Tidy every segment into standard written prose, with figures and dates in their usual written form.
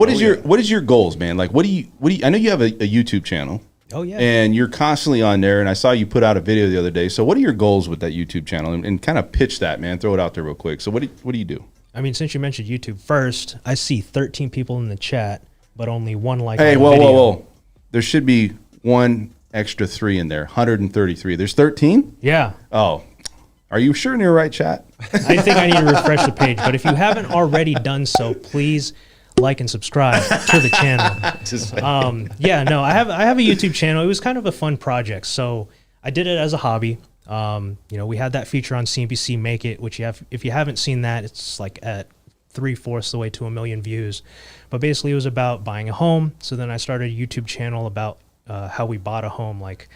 What is your goals, man? Like, what do you? I know you have a YouTube channel. Oh yeah. And you're constantly on there, and I saw you put out a video the other day. So what are your goals with that YouTube channel? And kind of pitch that, man. Throw it out there real quick. So what do you do? I mean, since you mentioned YouTube first, I see 13 people in the chat, but only one like. Hey, whoa. There should be one extra 3 in there. 133. There's 13? Yeah. Oh. Are you sure in your right chat? I think I need to refresh the page, but if you haven't already done so, please like and subscribe to the channel. Yeah, no, I have a YouTube channel. It was kind of a fun project, so I did it as a hobby. We had that feature on CNBC Make It, which if you haven't seen that, it's like at 3/4 the way to 1 million views. But basically, it was about buying a home. So then I started a YouTube channel about how we bought a home. Like,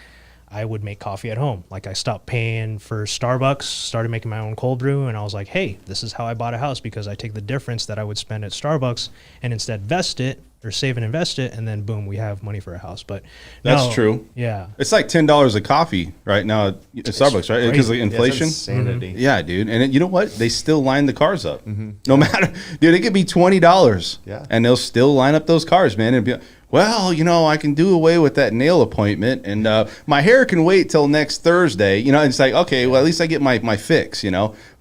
I would make coffee at home. Like, I stopped paying for Starbucks, started making my own cold brew, and I was like, hey, this is how I bought a house, because I take the difference that I would spend at Starbucks and instead invest it or save and invest it, and then boom, we have money for a house. But that's true. Yeah. It's like $10 a coffee right now at Starbucks, right? Because of inflation. Insanity. Mm-hmm. Yeah, dude. And you know what? They still line the cars up. Mm-hmm. No matter, dude, it could be $20. Yeah. And they'll still line up those cars, man. And be like, well, I can do away with that nail appointment, and my hair can wait till next Thursday. It's like, okay, well, at least I get my fix,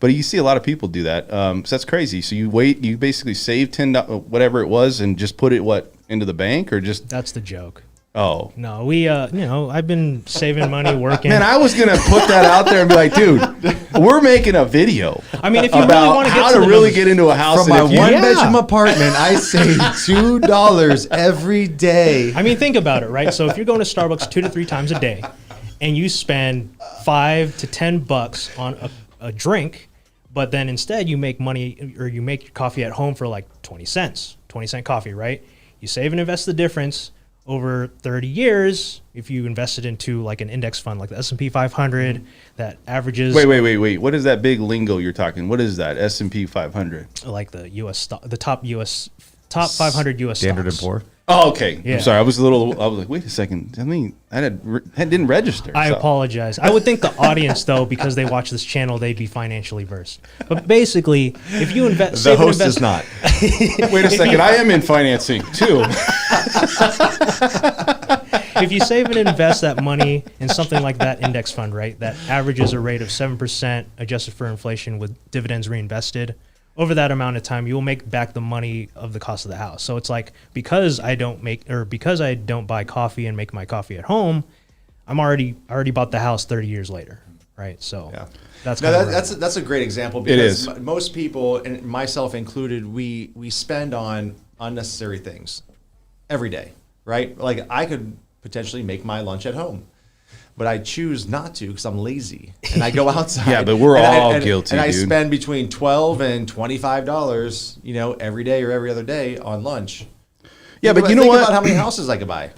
But you see a lot of people do that. So that's crazy. So you basically save $10, whatever it was, and just put it, into the bank, or just... That's the joke. Oh. No, I've been saving money, working. Man, I was going to put that out there and be like, dude, we're making a video. I mean, if you really want to get how to really get into a house. From my one-bedroom apartment, I save $2 every day. I mean, think about it, right? So if you're going to Starbucks 2 to 3 times a day, and you spend $5 to $10 on a drink, but then instead you make money, or you make your coffee at home for like 20 cents coffee, right? You save and invest the difference. Over 30 years, if you invested into like an index fund like the S&P 500 that averages... Wait. What is that big lingo you're talking? What is that, S&P 500? Like the top 500 U.S. Standard stocks. & Poor. Oh, okay. Yeah. I'm sorry. I was like, wait a second. I mean, I didn't register. I apologize. I would think the audience, though, because they watch this channel, they'd be financially versed. But basically, if you invest... The host is not. Wait a second. I am in financing, too. If you save and invest that money in something like that index fund, right, that averages a rate of 7% adjusted for inflation with dividends reinvested, over that amount of time, you will make back the money of the cost of the house. So it's like, because I don't buy coffee and make my coffee at home, I already bought the house 30 years later, right? So yeah. that's a great example, because most people, and myself included, we spend on unnecessary things every day, right? Like, I could potentially make my lunch at home, but I choose not to because I'm lazy, and I go outside. Yeah, but we're all guilty, and I dude. spend between $12 and $25, every day or every other day on lunch. Yeah, but think about how many houses I could buy.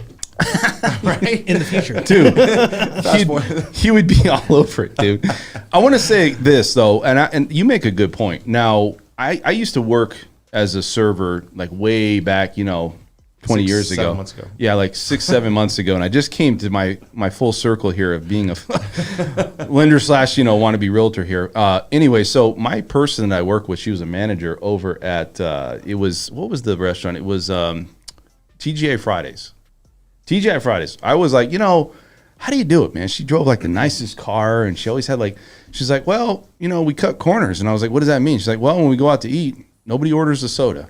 Right? in the future. Dude, he would be all over it, dude. I want to say this, though, and you make a good point. Now, I used to work as a server, like, way back, 20 years ago. 7 months ago. Yeah, like 6-7 months ago. And I just came to my full circle here of being a lender / wannabe realtor here. Anyway, so my person that I work with, she was a manager over at, what was the restaurant? It was TGI Fridays. TGI Fridays. I was like, how do you do it, man? She drove like the nicest car, and she always had she's like, well, we cut corners. And I was like, what does that mean? She's like, well, when we go out to eat, nobody orders a soda.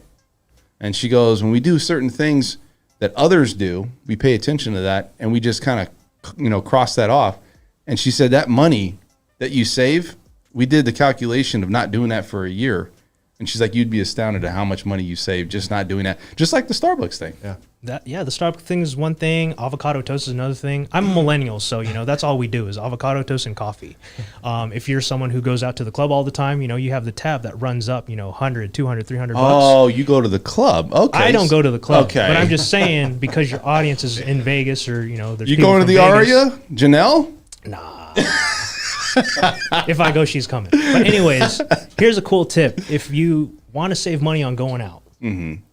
And she goes, when we do certain things that others do, we pay attention to that, and we just kind of, cross that off. And she said that money that you save, we did the calculation of not doing that for a year. And she's like, you'd be astounded at how much money you save just not doing that. Just like the Starbucks thing. Yeah. The Starbucks thing is one thing. Avocado toast is another thing. I'm a millennial, so that's all we do is avocado toast and coffee. If you're someone who goes out to the club all the time, you have the tab that runs up, 100, 200, 300 bucks. Oh, you go to the club. Okay. I don't go to the club. Okay. But I'm just saying, because your audience is in Vegas, or there's you people going to from the Vegas. Aria, Janelle? Nah. If I go, she's coming. But anyways, here's a cool tip. If you want to save money on going out,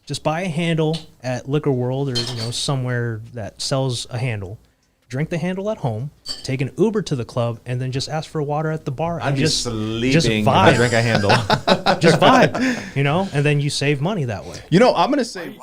just buy a handle at Liquor World, or somewhere that sells a handle. Drink the handle at home, take an Uber to the club, and then just ask for water at the bar. I'd and be just sleeping vibe. if I drink a handle. Just vibe, and then you save money that way. I'm going to say...